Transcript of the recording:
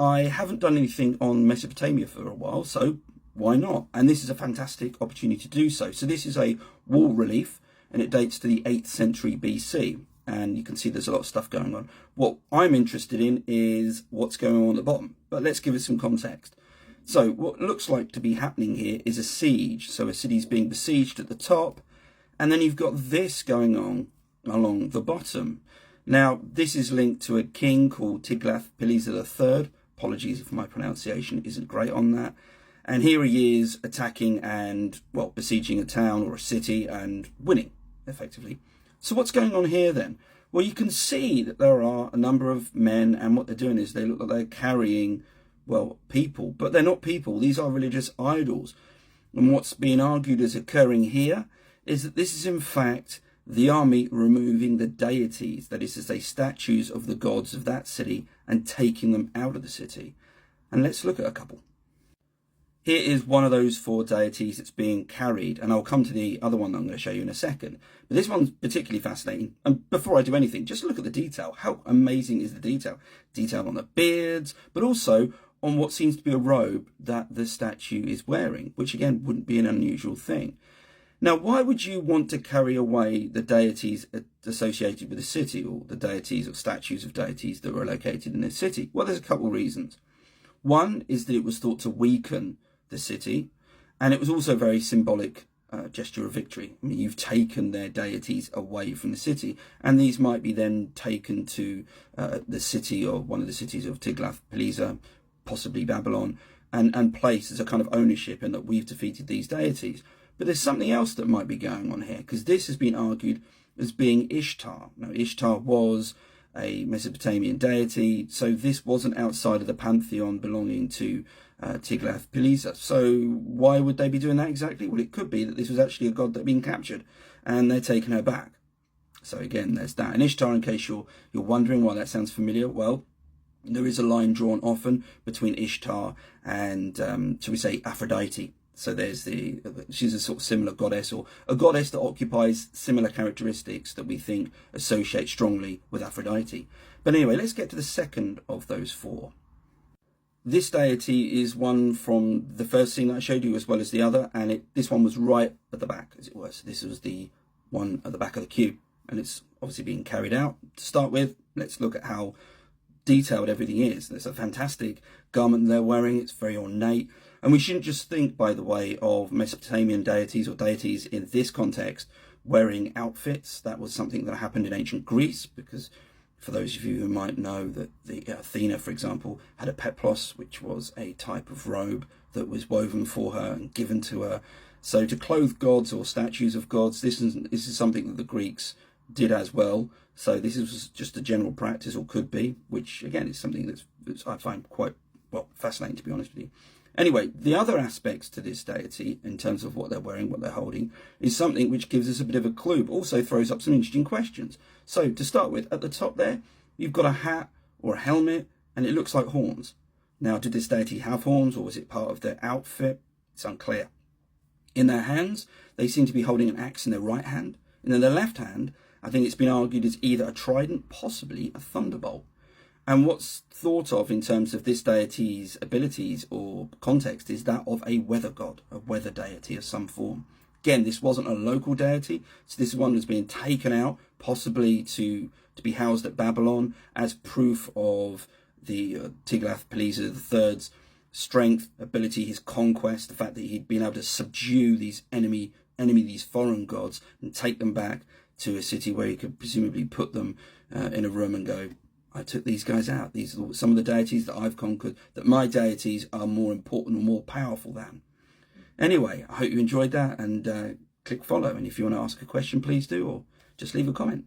I haven't done anything on Mesopotamia for a while, so why not? And this is a fantastic opportunity to do so. So this is a wall relief, and it dates to the 8th century BC. And you can see there's a lot of stuff going on. What I'm interested in is what's going on at the bottom. But let's give it some context. So what looks like to be happening here is a siege. So a city's being besieged at the top. And then you've got this going on along the bottom. Now, this is linked to a king called Tiglath-Pileser III. Apologies if my pronunciation isn't great on that. And here he is attacking and, well, besieging a town or a city and winning, effectively. So what's going on here then? Well, you can see that there are a number of men, and what they're doing is they look like they're carrying, well, people, but they're not people. These are religious idols. And what's being argued as occurring here is that this is in fact the army removing the deities, that is to say statues of the gods of that city, and taking them out of the city. And let's look at a couple. Here is one of those 4 deities that's being carried, and I'll come to the other one that I'm going to show you in a second. But this one's particularly fascinating. And before I do anything, just look at the detail. How amazing is the detail? Detail on the beards, but also on what seems to be a robe that the statue is wearing, which again wouldn't be an unusual thing. Now, why would you want to carry away the deities associated with the city, or the deities or statues of deities that were located in the city? Well, there's a couple of reasons. One is that it was thought to weaken the city, and it was also a very symbolic gesture of victory. I mean, you've taken their deities away from the city, and these might be then taken to the city, or one of the cities of Tiglath-Pileser, possibly Babylon, and placed as a kind of ownership, and that we've defeated these deities. But there's something else that might be going on here, because this has been argued as being Ishtar. Now, Ishtar was a Mesopotamian deity, so this wasn't outside of the pantheon belonging to Tiglath-Pileser. So why would they be doing that exactly? Well, it could be that this was actually a god that had been captured and they're taking her back. So again, there's that. And Ishtar, in case you're wondering why that sounds familiar, well, there is a line drawn often between Ishtar and, shall we say, Aphrodite. So she's a sort of similar goddess, or a goddess that occupies similar characteristics that we think associate strongly with Aphrodite. But anyway, let's get to the second of those 4. This deity is one from the first scene that I showed you as well as the other, and this one was right at the back, as it were. So this was the one at the back of the cube, and it's obviously being carried out. To start with, let's look at how detailed everything is. There's a fantastic garment they're wearing. It's very ornate. And we shouldn't just think, by the way, of Mesopotamian deities or deities in this context wearing outfits. That was something that happened in ancient Greece, because for those of you who might know that the Athena, for example, had a peplos, which was a type of robe that was woven for her and given to her. So to clothe gods or statues of gods, this is something that the Greeks did as well. So this is just a general practice, or could be, which again is something that's I find quite, well, fascinating, to be honest with you. Anyway, the other aspects to this deity, in terms of what they're wearing, what they're holding, is something which gives us a bit of a clue, but also throws up some interesting questions. So to start with, at the top there, you've got a hat or a helmet, and it looks like horns. Now, did this deity have horns, or was it part of their outfit? It's unclear. In their hands, they seem to be holding an axe in their right hand, and in their left hand, I think it's been argued as either a trident, possibly a thunderbolt. And what's thought of in terms of this deity's abilities or context is that of a weather god, a weather deity of some form. Again, this wasn't a local deity, so this one was being taken out, possibly to be housed at Babylon, as proof of the Tiglath-Pileser III's strength, ability, his conquest, the fact that he'd been able to subdue these these foreign gods, and take them back to a city where he could presumably put them in a room and go, I took these guys out. These are some of the deities that I've conquered, that my deities are more important or more powerful than. Anyway, I hope you enjoyed that, and click follow. And if you want to ask a question, please do, or just leave a comment.